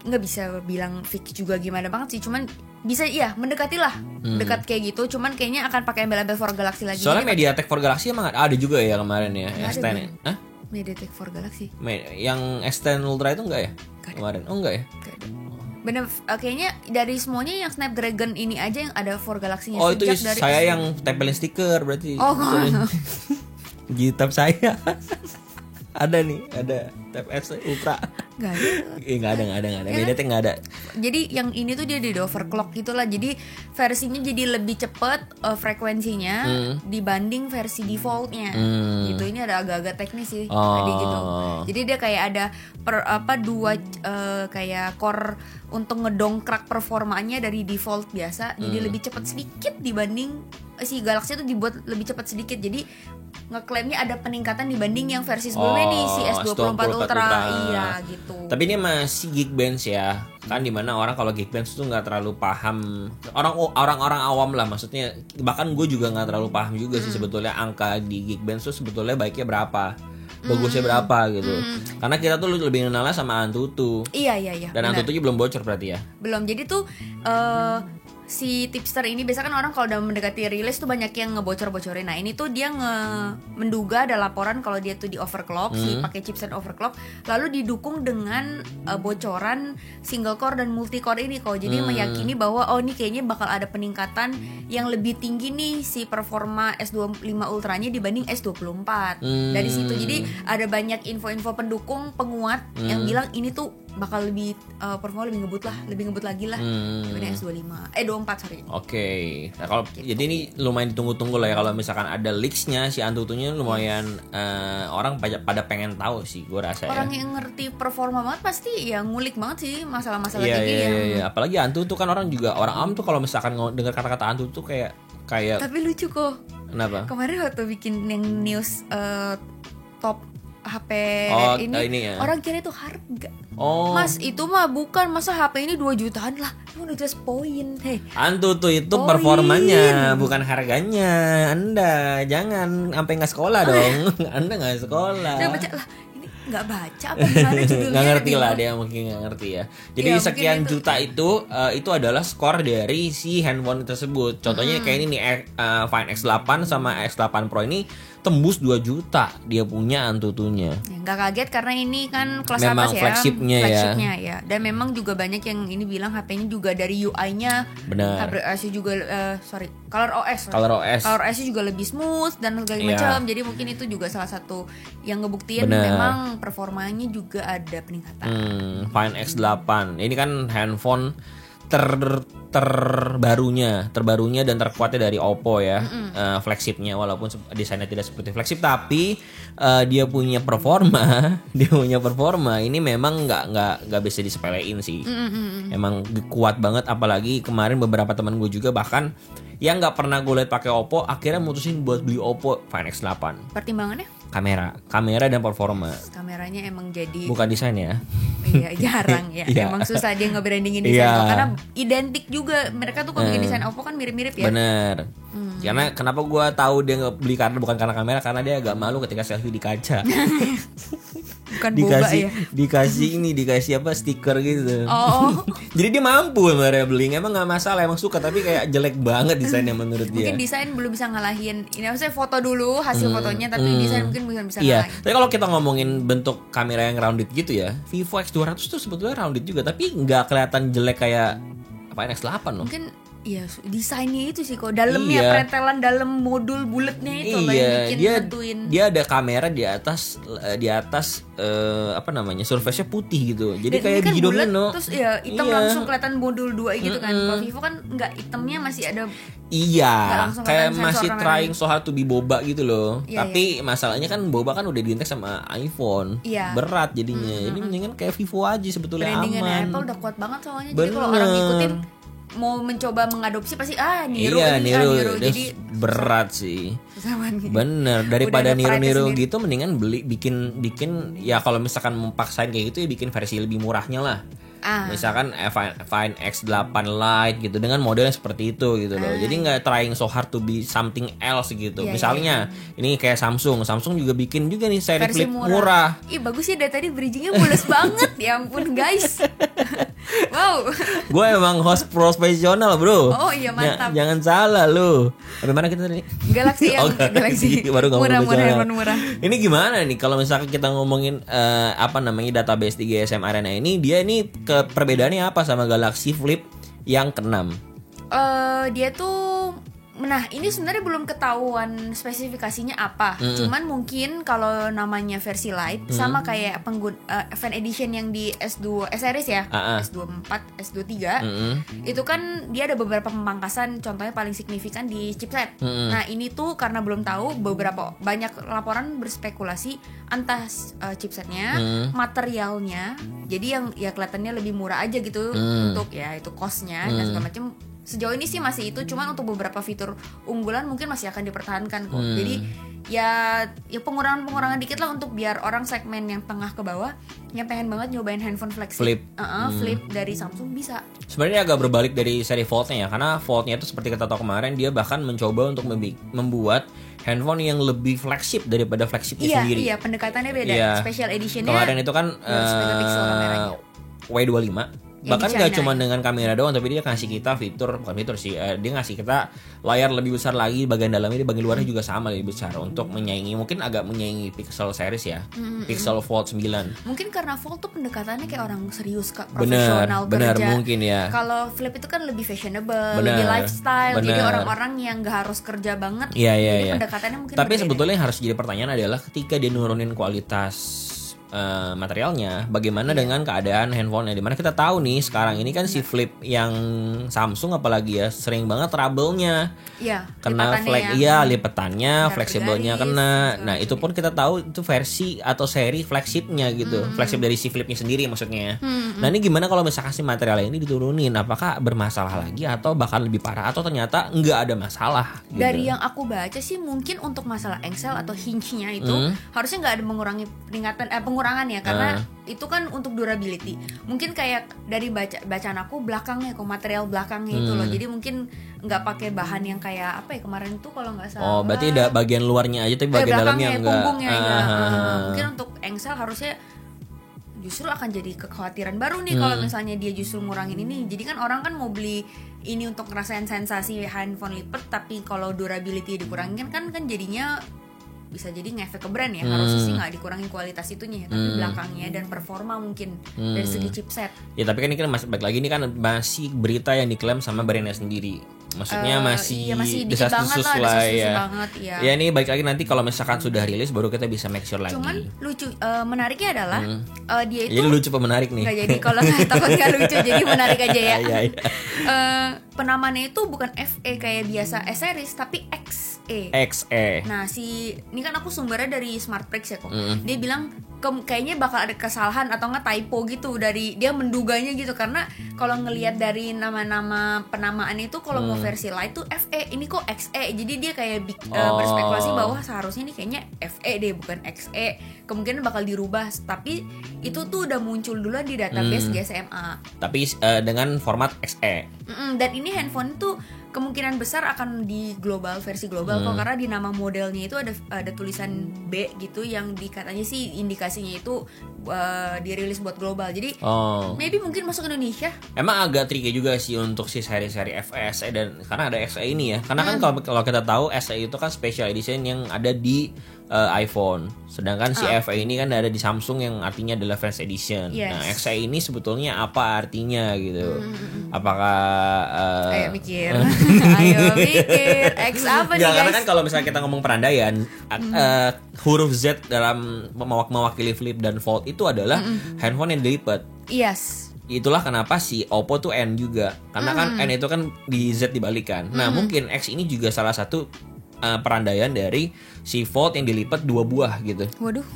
nggak bisa bilang fix juga gimana banget sih. Cuman bisa mendekati lah, dekat kayak gitu. Cuman kayaknya akan pakai embel-embel for Galaxy lagi. Soalnya MediaTek for Galaxy emang ada juga ya kemarin ya, S10 ya. Hah? MediaTek for Galaxy. Yang S10 Ultra itu enggak ya? Kemarin. Oh enggak ya? Bener, kayaknya dari semuanya yang Snapdragon ini aja yang ada for Galaxy-nya. Oh itu saya yang tempelin stiker berarti. Oh Gitab saya. Ada nih, ada Tab S Ultra. Nggak ada. MediaTek nggak ada. Jadi yang ini tuh dia di overclock gitulah. Jadi versinya jadi lebih cepet frekuensinya dibanding versi defaultnya. Gitu. Ini ada agak-agak teknis sih tadi gitu. Jadi dia kayak ada dua kayak core untuk ngedongkrak performanya dari default biasa. Jadi lebih cepat sedikit dibanding si Galaxy itu dibuat lebih cepat sedikit. Jadi ngeklaimnya ada peningkatan dibanding yang versi sebelumnya nih si S24 Ultra. Iya gitu. Tapi ini masih Geekbench ya. Kan dimana orang kalau Geekbench tuh nggak terlalu paham. Orang-orang awam lah maksudnya. Bahkan gue juga nggak terlalu paham juga sih sebetulnya angka di Geekbench tuh sebetulnya baiknya berapa, bagusnya berapa gitu. Karena kita tuh lebih kenalnya sama Antutu. Iya. Dan Antutunya belum bocor berarti ya. Belum. Jadi tuh si tipster ini biasa kan orang kalau udah mendekati rilis tuh banyak yang ngebocor-bocorin. Nah ini tuh dia menduga ada laporan kalau dia tuh di overclock, si pakai chipset overclock, lalu didukung dengan bocoran single core dan multi core ini kok. Jadi meyakini bahwa ini kayaknya bakal ada peningkatan yang lebih tinggi nih si performa S25 Ultranya dibanding S24. Dari situ jadi ada banyak info-info pendukung penguat yang bilang ini tuh bakal lebih performa lebih ngebut lagi lah dibanding S25 24 sorry. Oke. Nah kalau jadi ini lumayan ditunggu-tunggu lah ya kalau misalkan ada leaks-nya si Antutunya lumayan orang pada pengen tahu sih gue rasa. Orang yang ngerti performa banget pasti ya ngulik banget sih masalah-masalah kayak gini. Iya. Apalagi Antutu kan orang awam tuh kalau misalkan dengar kata-kata Antutu kayak Tapi lucu kok. Kenapa? Kemarin waktu bikin yang news top HP ini ya? Orang kira itu harga. Mas itu mah bukan, masa HP ini 2 jutaan lah. Itu udah just poin. Antutu itu performanya bukan harganya. Anda jangan sampai nggak sekolah dong. Anda nggak sekolah. Udah baca lah. Ini nggak baca apa gimana judulnya? Nggak ngerti lah dia mungkin nggak ngerti ya. Jadi sekian juta itu adalah skor dari si handphone tersebut. Contohnya kayak ini nih Find X8 sama X8 Pro ini tembus 2 juta dia punya Antutunya. Nggak kaget karena ini kan kelas memang atas ya. Flagshipnya ya. Dan memang juga banyak yang ini bilang HP-nya juga dari UI-nya. Benar. HBOS juga ColorOS. ColorOS juga lebih smooth dan segala macam. Jadi mungkin itu juga salah satu yang ngebuktiin memang performanya juga ada peningkatan. Find X8. Ini kan handphone terbarunya dan terkuatnya dari Oppo ya. Flagshipnya walaupun desainnya tidak seperti flagship tapi dia punya performa ini memang nggak bisa disepelein sih. Emang kuat banget, apalagi kemarin beberapa teman gue juga bahkan yang nggak pernah gue lihat pakai Oppo akhirnya mutusin buat beli Oppo Find X8. Pertimbangannya? Kamera dan performa. Kameranya emang jadi bukan desain ya. Iya jarang ya. Emang susah dia nge-brandingin desain karena identik juga mereka tuh kalau bikin desain Oppo kan mirip-mirip ya. Bener. Karena kenapa gue tahu dia beli karena bukan karena kamera, karena dia agak malu ketika selfie di kaca. Bukan boba ya. Dikasih apa stiker gitu. Jadi dia mampu sebenarnya beli, emang nggak masalah, emang suka, tapi kayak jelek banget desainnya menurut dia. Mungkin desain belum bisa ngalahin. Ini maksudnya foto dulu hasil fotonya, tapi desain mungkin belum bisa ngalahin. Tapi kalau kita ngomongin bentuk kamera yang rounded gitu ya, Vivo X200 tuh sebetulnya rounded juga, tapi nggak kelihatan jelek kayak X8 loh. Mungkin iya, desainnya itu sih kok dalamnya pretelan dalam modul bulatnya itu loh yang bikin nentuin. Dia ada kamera di atas surface-nya putih gitu. Jadi dan kayak kan biji domino. Terus hitam langsung kelihatan modul 2 gitu kan. Kalau Vivo kan enggak, hitamnya masih ada. Iya, kayak masih trying so hard to be boba gitu loh. Tapi masalahnya kan boba kan udah diintek sama iPhone. Berat jadinya. Jadi mendingan kayak Vivo aja sebetulnya brandingan aman. Apple udah kuat banget soalnya. Jadi kalau orang ngikutin mau mencoba mengadopsi pasti niru. Jadi berat sih. Bener, daripada niru gitu mendingan bikin ya kalau misalkan memaksain kayak gitu ya bikin versi lebih murahnya lah. Misalkan Find X8 Lite gitu dengan model yang seperti itu gitu loh. Jadi nggak trying so hard to be something else gitu. Misalnya ini kayak Samsung juga bikin juga nih seri flip murah. Ih bagus ya, dari tadi bridgingnya mulus banget. Ya ampun guys. Wow. Gue emang host profesional, bro. Oh iya, mantap. Jangan salah lu. Bagaimana kita tadi? Galaxy yang Galaxy. Baru murah, murah. Ini gimana nih kalau misalkan kita ngomongin database di GSM Arena ini, dia ini perbedaannya apa sama Galaxy Flip yang ke-6? Dia tuh, nah ini sebenarnya belum ketahuan spesifikasinya apa. Cuman mungkin kalau namanya versi light sama kayak fan edition yang di S2 S series ya, S24, S23, itu kan dia ada beberapa pemangkasan, contohnya paling signifikan di chipset. Nah ini tuh karena belum tahu, banyak laporan berspekulasi entah chipsetnya, materialnya, jadi yang ya kelihatannya lebih murah aja gitu untuk ya itu costnya dan segala macam. Sejauh ini sih masih itu, cuman untuk beberapa fitur unggulan mungkin masih akan dipertahankan kok. Jadi ya pengurangan dikit lah untuk biar orang segmen yang tengah ke bawah yang pengen banget nyobain handphone flip dari Samsung bisa. Sebenarnya agak berbalik dari seri Fold-nya ya, karena Fold-nya itu seperti kita tahu kemarin, dia bahkan mencoba untuk membuat handphone yang lebih flagship daripada flagshipnya sendiri. Iya, pendekatannya beda. Special edition-nya kemarin itu kan W25. Bahkan gak cuma dengan kamera doang, tapi dia ngasih kita bukan fitur sih, dia ngasih kita layar lebih besar lagi, bagian dalamnya, di bagian luarnya juga sama lebih besar, untuk mungkin agak menyaingi Pixel series ya, Pixel Fold 9. Mungkin karena Fold tuh pendekatannya kayak orang serius, profesional bener, kerja. mungkin ya. Kalau Flip itu kan lebih fashionable, lebih lifestyle, jadi orang-orang yang gak harus kerja banget. Jadi pendekatannya mungkin tapi sebetulnya yang harus jadi pertanyaan adalah ketika dia nurunin kualitas materialnya, bagaimana dengan keadaan handphonenya, dimana kita tahu nih sekarang ini kan si Flip yang Samsung apalagi ya sering banget trouble-nya, kena lipetannya, fleksibelnya kena. Nah itu pun kita tahu itu versi atau seri flagshipnya gitu, flagship dari si Flipnya sendiri maksudnya. Nah ini gimana kalau misalkan si materialnya ini diturunin, apakah bermasalah lagi atau bahkan lebih parah, atau ternyata nggak ada masalah gitu? Dari yang aku baca sih mungkin untuk masalah engsel atau hinge-nya itu harusnya nggak ada mengurangi pengurangan ya, karena itu kan untuk durability. Mungkin kayak dari bacaan aku belakangnya kok, material belakangnya itu loh. Jadi mungkin nggak pakai bahan yang kayak apa ya kemarin tuh kalau nggak salah. Oh, berarti ada bagian luarnya aja tapi bagian dalamnya enggak. Punggungnya Mungkin untuk engsel harusnya justru akan jadi kekhawatiran baru nih kalau misalnya dia justru ngurangin ini. Jadi kan orang kan mau beli ini untuk ngerasain sensasi handphone lipat, tapi kalau durability dikurangin kan jadinya bisa jadi ngefek ke brand ya. Harusnya sih nggak dikurangin kualitas itunya ya, tapi belakangnya dan performa mungkin dari segi chipset. Ya tapi kan ini kan balik lagi, ini kan masih berita yang diklaim sama brandnya sendiri. Maksudnya masih desas-desus lah ya. Ya ini balik lagi nanti kalau misalkan sudah rilis baru kita bisa make sure lagi. Cuman lucu, menariknya adalah dia itu. Jadi lucu apa menarik nih? Nggak, jadi kalau takut nggak lucu, jadi menarik aja ya. Penamaannya itu bukan FE kayak biasa S series, tapi XE. Nah ini kan aku sumbernya dari SmartPrex ya kok. Dia bilang kayaknya bakal ada kesalahan atau nggak typo gitu, dari dia menduganya gitu, karena kalau ngelihat dari nama-nama penamaan itu kalau mau versi light tuh FE, ini kok XE. Jadi dia kayak berspekulasi bahwa seharusnya ini kayaknya FE deh, bukan XE. Kemungkinan bakal dirubah, tapi itu tuh udah muncul duluan di database GSMA. Tapi dengan format XE. Dan ini handphone tuh kemungkinan besar akan di versi global kok, karena di nama modelnya itu ada tulisan B gitu, yang katanya sih indikasinya itu dirilis buat global. Jadi maybe mungkin masuk Indonesia. Emang agak tricky juga sih untuk si seri-seri FE, SE, dan karena ada XE ini ya. Karena kan kalau kita tahu SE itu kan special edition yang ada di iPhone, sedangkan si FE ini kan ada di Samsung yang artinya adalah Fans Edition. Nah XE ini sebetulnya apa artinya gitu? Apakah ayo mikir X apa nih guys? Karena kan kalau misalnya kita ngomong perandaian, huruf Z dalam mewakili Flip dan Fold itu adalah handphone yang dilipat. Yes. Itulah kenapa si Oppo tuh N juga, karena kan N itu kan di Z dibalikan. Nah mungkin X ini juga salah satu perandaian dari si Fold yang dilipat 2 buah gitu. Waduh.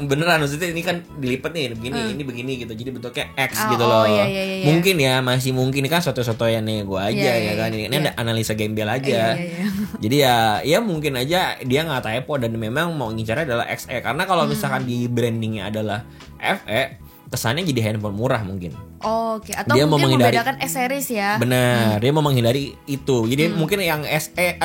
Beneran, maksudnya ini kan dilipat nih begini, ini begini gitu. Jadi bentuknya X gitu loh. Iya. Mungkin ya, masih mungkin, ini kan soto-sotoyannya gue aja ya kan. Ini ada analisa gembel aja. Jadi ya mungkin aja dia nggak typo dan memang mau ngincarnya adalah XE, karena kalau misalkan di brandingnya adalah FE, kesannya jadi handphone murah mungkin. Oke. Atau dia mungkin membedakan S series ya. Benar, dia mau menghindari itu. Jadi mungkin yang FE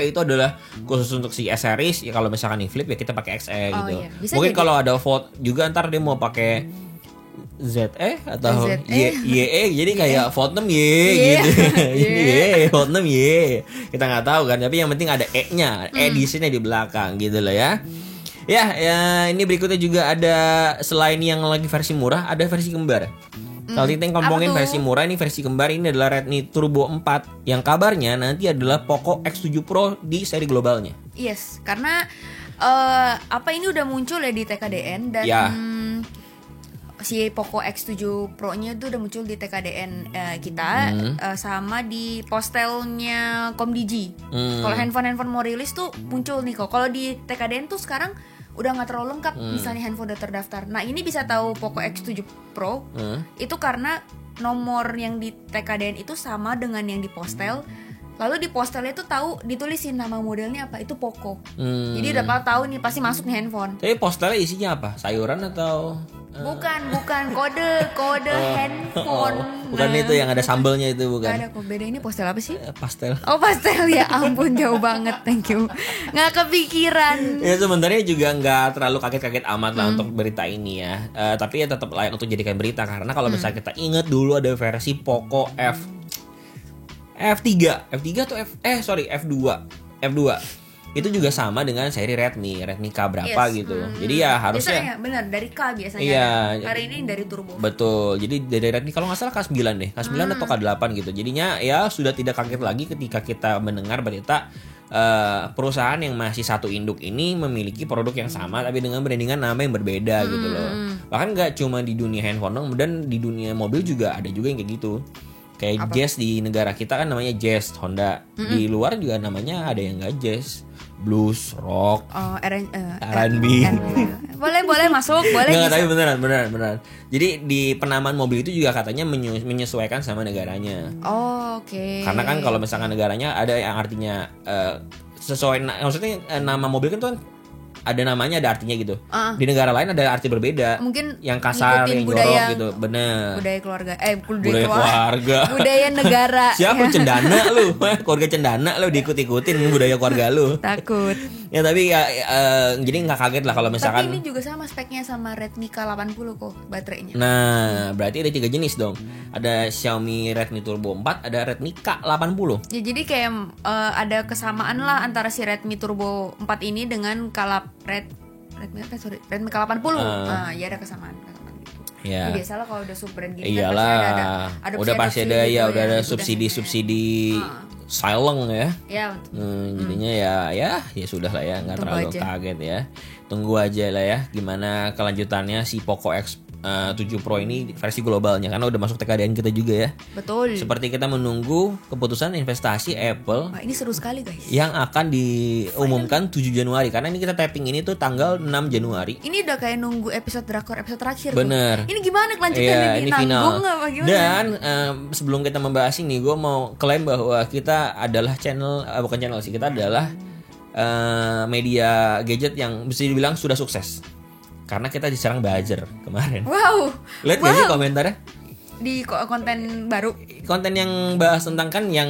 itu adalah khusus untuk si S series. Ya kalau misalkan nih Flip ya kita pakai XE gitu. Iya. Mungkin kalau ada Fold juga ntar dia mau pakai ZE atau ZE. YE, jadi kayak font 6 Y gitu. Ini Y, font 6 Y. Kita nggak tahu kan, tapi yang penting ada E-nya, di sini di belakang gitu loh ya. Ya, ini berikutnya juga ada selain yang lagi versi murah, ada versi kembar. Kalau kita ngomongin versi murah, ini versi kembar ini adalah Redmi Turbo 4 yang kabarnya nanti adalah Poco X7 Pro di seri globalnya. Yes, karena ini udah muncul ya di TKDN dan si Poco X7 Pro-nya itu udah muncul di TKDN kita sama di postelnya Komdigi. Kalau handphone mau rilis tuh muncul nih kok. Kalau di TKDN tuh sekarang udah nggak terlalu lengkap, misalnya handphone udah terdaftar. Nah ini bisa tahu Poco X7 Pro itu karena nomor yang di TKDN itu sama dengan yang di postel. Lalu di postelnya itu tahu ditulisin nama modelnya apa, itu Poco. Jadi udah tahu nih pasti masuk nih handphone. Tapi postelnya isinya apa? Sayuran atau? Bukan kode handphone. Bukan itu yang ada sambelnya itu, bukan? Gak ada kok, beda ini postel apa sih? Pastel. Oh pastel ya, ampun jauh banget, thank you. Nggak kepikiran. Ya sebenarnya juga nggak terlalu kaget-kaget amat lah untuk berita ini ya. Tapi ya tetap layak untuk jadikan berita karena kalau misalnya kita ingat dulu ada versi Poco F3 atau F2 itu juga sama dengan seri Redmi K berapa gitu. Jadi ya harusnya biasanya benar dari K biasanya. Iya. Hari ini dari Turbo. Betul. Jadi dari Redmi kalau nggak salah K9 deh. K9 atau K8 gitu. Jadinya ya sudah tidak kaget lagi ketika kita mendengar berita perusahaan yang masih satu induk ini memiliki produk yang sama tapi dengan brandingan nama yang berbeda gitu loh. Bahkan nggak cuma di dunia handphone dan di dunia mobil juga ada juga yang kayak gitu. Kayak Jazz di negara kita kan namanya Jazz Honda. Di luar juga namanya ada yang nggak Jazz, blues, rock, R&B. Boleh masuk, boleh. Nggak, tapi beneran. Jadi di penamaan mobil itu juga katanya menyesuaikan sama negaranya. Oh, oke. Karena kan kalau misalkan negaranya ada yang artinya sesuai, maksudnya nama mobil kan tuh ada namanya, ada artinya gitu. Di negara lain ada arti berbeda. Mungkin yang kasar, yang jorok gitu. Bener. Budaya keluarga. Budaya keluarga. Budaya negara. Siapa cendana lu? Keluarga cendana lu diikut-ikutin budaya keluarga lu. Takut. Ya tapi ya jadi nggak kaget lah kalau misalkan. Tapi ini juga sama speknya sama Redmi K80 kok baterainya. Nah, berarti ada 3 jenis dong. Ada Xiaomi Redmi Turbo 4, ada Redmi K80. Ya jadi kayak ada kesamaan lah antara si Redmi Turbo 4 ini dengan Redmi K80. Ya ada kesamaan gitu. Ya. Biasalah kalau udah sub brand gini kan pasti ada udah pasti ada ya, udah ada subsidi silent ya. Ya. Jadinya ya sudah lah ya, nggak terlalu kaget ya. Tunggu aja lah ya gimana kelanjutannya si Poco X7 Pro ini versi globalnya karena udah masuk TKDN kita juga ya. Betul. Seperti kita menunggu keputusan investasi Apple. Wah, ini seru sekali guys. Yang akan diumumkan 7 Januari karena ini kita tapping ini tuh tanggal 6 Januari. Ini udah kayak nunggu episode drakor episode terakhir. Bener. Ini gimana kelanjutannya ini final. Apa gimana? Dan sebelum kita membahas ini, gue mau klaim bahwa kita adalah channel, bukan channel sih, kita adalah media gadget yang bisa dibilang sudah sukses. Karena kita diserang buzzer kemarin. Wow. Lihat gak sih komentarnya? Di konten baru. Konten yang bahas tentang kan yang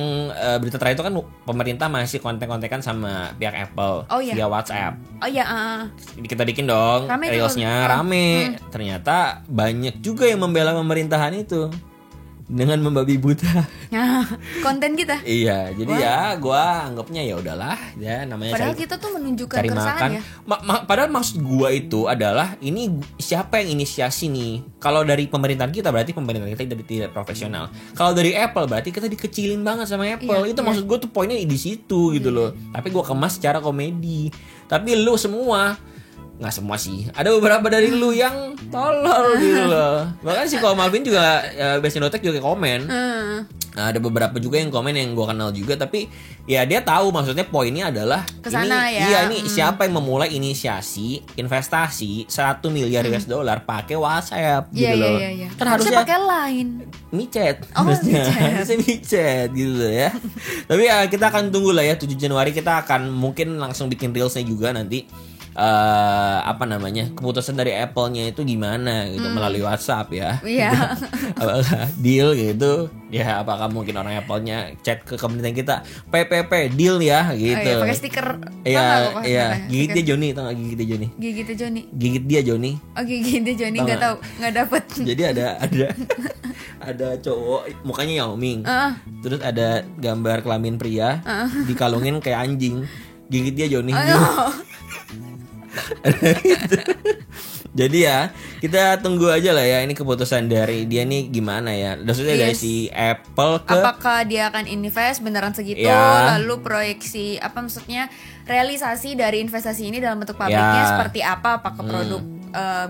berita terakhir itu kan pemerintah masih konten-kontekan sama pihak Apple via WhatsApp. Oh iya. Kita bikin dong reelsnya rame. Ternyata banyak juga yang membela pemerintahan itu dengan membabi buta. Nah, konten kita. Iya, jadi ya gue anggapnya ya udahlah ya namanya. Padahal kita tuh menunjukkan cari makan. Ya. Padahal maksud gue itu adalah ini siapa yang inisiasi nih? Kalau dari pemerintahan kita berarti pemerintahan kita tidak profesional. Kalau dari Apple berarti kita dikecilin banget sama Apple. Itu maksud gue tuh poinnya di situ gitu loh. Tapi gue kemas secara komedi. Tapi lu semua, nggak semua sih, ada beberapa dari lu yang tolol gitu loh. Bahkan si Ko Malvin juga Besinotek juga komen. Nah, ada beberapa juga yang komen yang gue kenal juga, tapi ya dia tahu maksudnya poinnya adalah kesana ini, ya. Iya ini siapa yang memulai inisiasi investasi 1 miliar US dollar pakai WhatsApp gitu loh. Iya. Kan harusnya pakai Line, micet, harusnya micet gitu loh ya. Tapi ya kita akan tunggu lah ya 7 Januari kita akan mungkin langsung bikin reelsnya juga nanti. apa namanya, keputusan dari Apple-nya itu gimana gitu melalui WhatsApp ya. Iya. Apakah deal gitu? Ya apakah mungkin orang Apple-nya chat ke komunitas kita PPP deal ya gitu. Oh, iya, pakai stiker. Iya, gigit dia Joni, tau gak gigit dia Joni? Gigit Joni. Gigit dia Joni. Oh, gigit dia Joni, nggak tahu, nggak dapet. Jadi ada cowok mukanya Yao Ming. Terus ada gambar kelamin pria dikalungin kayak anjing. Gigit dia Joni. Jadi ya kita tunggu aja lah ya ini keputusan dari dia nih gimana ya. Maksudnya dari si Apple ke apakah dia akan invest beneran segitu, lalu proyeksi apa maksudnya realisasi dari investasi ini dalam bentuk pabriknya seperti apa, apakah produk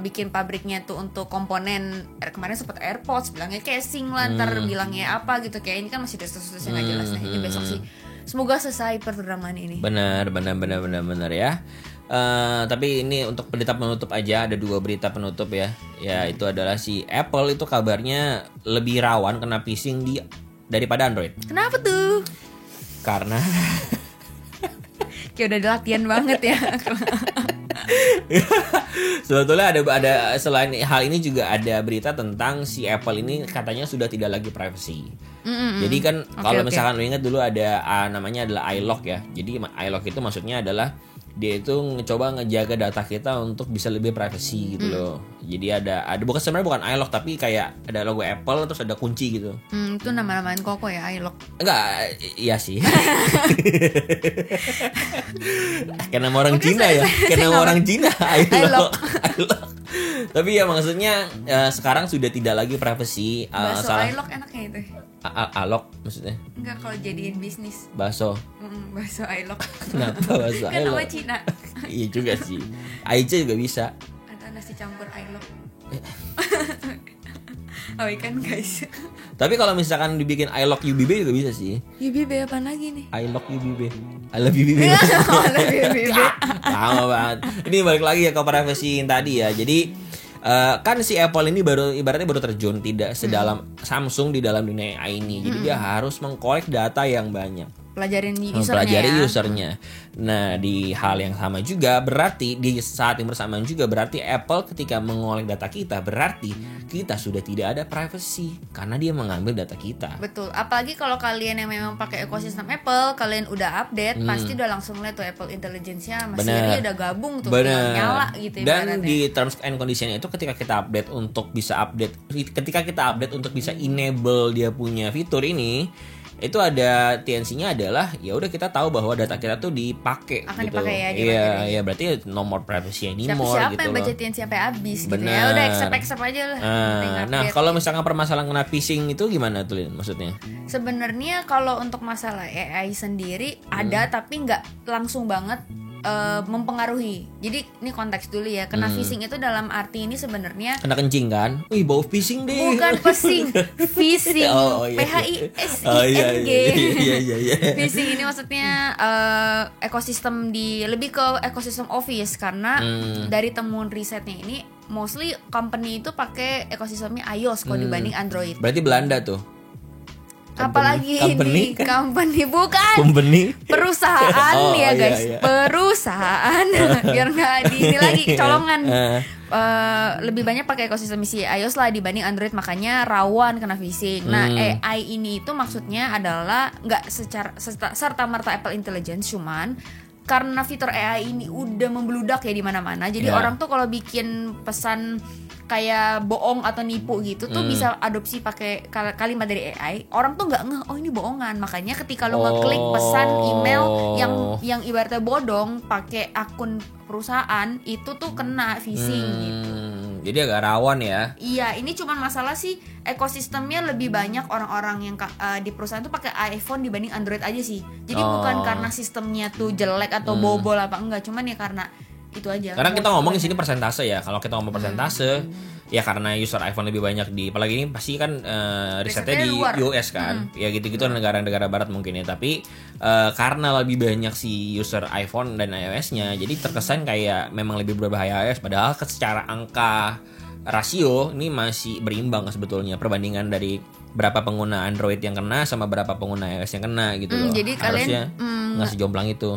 bikin pabriknya tuh untuk komponen kemarin sempat AirPods bilangnya casing lah, ntar bilangnya apa gitu, kayak ini kan masih desas-desasnya nggak jelas. Nah ini besok sih semoga selesai perdramaan ini. Benar ya. Tapi ini untuk berita penutup aja, ada 2 berita penutup ya. Ya itu adalah si Apple itu kabarnya lebih rawan kena phishing daripada Android. Kenapa tuh? Karena kayak udah latihan banget ya. Sebetulnya ada selain hal ini juga ada berita tentang si Apple ini katanya sudah tidak lagi privacy. Jadi kan kalau misalkan lo ingat dulu ada namanya adalah iLock ya. Jadi iLock itu maksudnya adalah dia itu mencoba ngejaga data kita untuk bisa lebih privacy gitu loh. Jadi ada sebenarnya bukan iLock tapi kayak ada logo Apple terus ada kunci gitu. Itu nama-namain koko ya iLock. Enggak, iya sih. Kayak nama orang Cina ya. Kayak nama orang Cina iLock. Tapi ya maksudnya sekarang sudah tidak lagi privacy. Bakso iLock enaknya itu. Alok maksudnya? Enggak, kalau jadiin bisnis. Bakso. Bakso iLock. Kenapa bakso iLock? Kan nama Cina. Iya juga sih. Aice juga bisa. Ada nasi campur iLock. Oh ikan guys. Tapi kalau misalkan dibikin iLock UBB juga bisa sih. UBB apa lagi nih? iLock UBB. I love UBB. Sama banget. Ini balik lagi ya ke privacy yang tadi ya. Jadi kan si Apple ini ibaratnya baru terjun tidak sedalam Samsung di dalam dunia AI ini. Jadi dia harus mengkolek data yang banyak. Pelajari usernya. Nah di hal yang sama juga berarti di saat yang bersamaan juga berarti Apple ketika mengolek data kita berarti kita sudah tidak ada privacy karena dia mengambil data kita. Betul. Apalagi kalau kalian yang memang pakai ekosistem Apple, kalian udah update pasti udah langsung lihat tuh Apple Intelligence-nya masih dia udah gabung tuh nyala gitu. Dan di terms and condition itu ketika kita update untuk bisa enable dia punya fitur ini, itu ada TNC-nya adalah ya udah kita tahu bahwa data kita tuh dipakai akan gitu. Dipakai ya. Iya, berarti no more privacy anymore siapa gitu yang loh. baca TNC sampai habis gitu ya. Udah accept aja lah. Nah, kalau misalkan permasalahan kena phishing itu gimana tuh Lin, maksudnya? Sebenarnya kalau untuk masalah AI sendiri ada tapi nggak langsung banget mempengaruhi. Jadi ini konteks dulu ya. Kena phishing itu dalam arti ini sebenarnya kena kencing kan? Wih, bau phishing deh. Bukan phishing. Phishing. PHISING. Iya. Phishing ini maksudnya ekosistem lebih ke ekosistem Office karena dari temuan risetnya ini mostly company itu pakai ekosistemnya iOS kalau dibanding Android. Berarti Belanda tuh. Apalagi ini company bukan perusahaan ya guys. Iya. Perusahaan biar nggak ini lagi colongan. Lebih banyak pakai ekosistem si iOS lah dibanding Android, makanya rawan kena phishing. Nah AI ini itu maksudnya adalah nggak serta merta Apple Intelligence, cuman karena fitur AI ini udah membludak ya di mana-mana. Jadi orang tuh kalau bikin pesan kayak bohong atau nipu gitu tuh bisa adopsi pakai kalimat dari AI. Orang tuh nggak ngeh, oh ini bohongan. Makanya ketika lo ngeklik pesan email yang ibaratnya bodong pakai akun perusahaan itu tuh kena phishing gitu. Jadi agak rawan ya. Iya, ini cuman masalah sih ekosistemnya lebih banyak orang-orang yang di perusahaan tuh pakai iPhone dibanding Android aja sih. Jadi bukan karena sistemnya tuh jelek atau bobol apa enggak, cuman ya karena itu aja. Karena kita ngomong di sini persentase ya. Kalau kita ngomong persentase, ya karena user iPhone lebih banyak apalagi ini pasti kan risetnya di US kan. Ya gitu-gitu negara-negara barat mungkin ya. Tapi karena lebih banyak si user iPhone dan iOS-nya, jadi terkesan kayak memang lebih berbahaya iOS. Padahal secara angka rasio ini masih berimbang sebetulnya perbandingan dari berapa pengguna Android yang kena sama berapa pengguna iOS yang kena gitu loh. Jadi harusnya nggak sejomplang itu.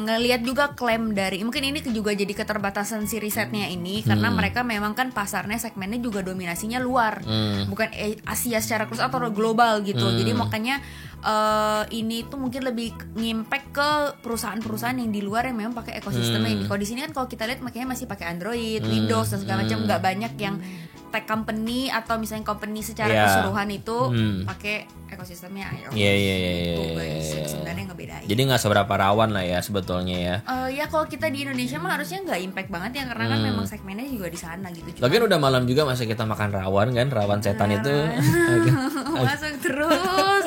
ngelihat juga klaim dari, mungkin ini juga jadi keterbatasan si risetnya ini karena mereka memang kan pasarnya segmennya juga dominasinya luar, bukan Asia secara khusus atau global gitu. Jadi makanya ini tuh mungkin lebih ngimpact ke perusahaan-perusahaan yang di luar yang memang pakai ekosistemnya ini. Kalau di sini kan kalau kita lihat makanya masih pakai Android, Windows dan segala macam, nggak banyak yang tech company atau misalnya company secara keseluruhan itu pakai ekosistemnya iOS. Itu sebenarnya ngebedain. Jadi nggak seberapa rawan lah ya sebetulnya ya. Ya kalau kita di Indonesia mah harusnya nggak impact banget ya karena kan memang segmennya juga di sana gitu. Lagian udah malam juga masa kita makan rawan kan, rawan setan itu. Masuk terus.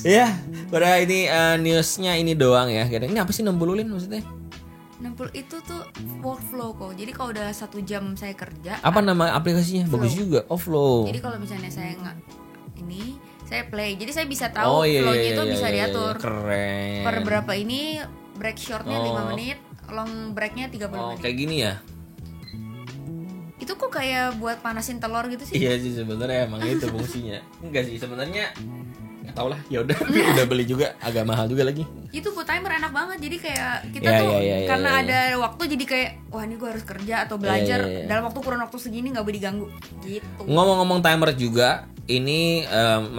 Ya, pada ini newsnya ini doang ya. Ini apa sih 60 Lin maksudnya? 60 itu tuh workflow kok. Jadi kalau udah 1 jam saya kerja. Apa nama aplikasinya? Flow. Bagus juga. Flow. Jadi kalau misalnya saya ini saya play. Jadi saya bisa tahu flow-nya itu bisa diatur. Keren. Per berapa ini break short-nya 5 menit, long break-nya 30 menit. Kayak gini ya. Itu kok kayak buat panasin telur gitu sih? Iya sih sebenarnya emang itu fungsinya. Enggak sih sebenarnya. Nggak tahu lah. Ya udah beli juga, agak mahal juga lagi. Itu buat timer enak banget. Jadi kayak kita karena ada waktu jadi kayak wah ini gue harus kerja atau belajar dalam waktu kurun waktu segini nggak boleh diganggu gitu. Ngomong-ngomong timer juga, ini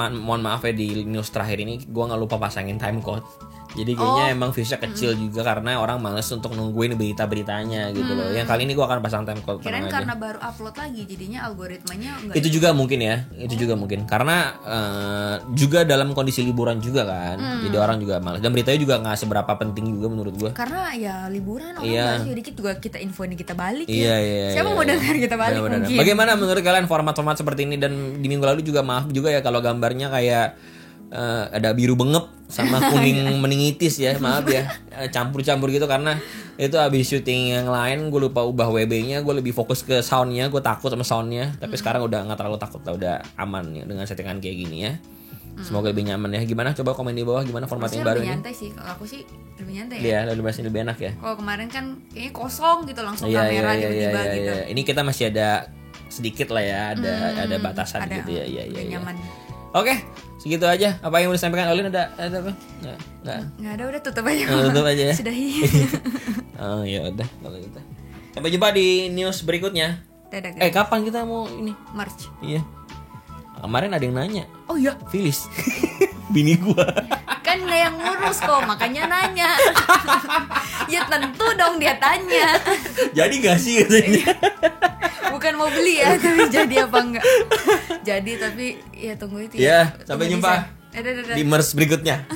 mohon maaf ya di news terakhir ini gue nggak lupa pasangin time code. Jadi kayaknya emang viewsnya kecil juga karena orang males untuk nungguin berita-beritanya gitu loh. Yang kali ini gue akan pasang time code. Kirain karena baru upload lagi jadinya algoritmanya enggak. Itu juga mungkin ya. Itu juga mungkin karena juga dalam kondisi liburan juga kan. Jadi orang juga males. Dan beritanya juga nggak seberapa penting juga menurut gue. Karena ya liburan orang bahas dikit juga kita infoin kita balik ya. Siapa mau dengar kita balik mungkin. Bagaimana menurut kalian format-format seperti ini? Dan di minggu lalu juga maaf juga ya kalau gambarnya kayak ada biru bengep sama kuning meningitis ya, maaf ya, campur-campur gitu karena itu habis syuting yang lain gue lupa ubah WB-nya, gue lebih fokus ke soundnya, gue takut sama soundnya, tapi sekarang udah nggak terlalu takut lah, udah aman ya dengan settingan kayak gini ya. Semoga lebih nyaman ya. Gimana, coba komen di bawah gimana format yang baru ini. Lebih nyantai sih, kalau aku sih lebih nyantai ya. Iya, lebih enak ya. Kalau kemarin kan kayaknya kosong gitu langsung kamera tiba-tiba gitu. Ini kita masih ada sedikit lah ya, ada batasan ada, gitu ya. Iya. Nyaman. Oke, segitu aja. Apa yang mau disampaikan Olin, ada apa? Nggak ada, udah tutup aja. Tutup aja ya. Sudahi. Oh ya udah kalau gitu. Sampai jumpa di news berikutnya. Dadah, guys. Kapan kita mau ini? March. Iya. Kemarin ada yang nanya. Oh iya, Filis. Bini gua. Kan nggak yang ngurus kok, makanya nanya. Ya tentu dong dia tanya. Jadi nggak sih katanya? Bukan mau beli ya, tapi jadi apa enggak? Jadi tapi ya tunggu itu ya. Sampai jumpa di di merch berikutnya.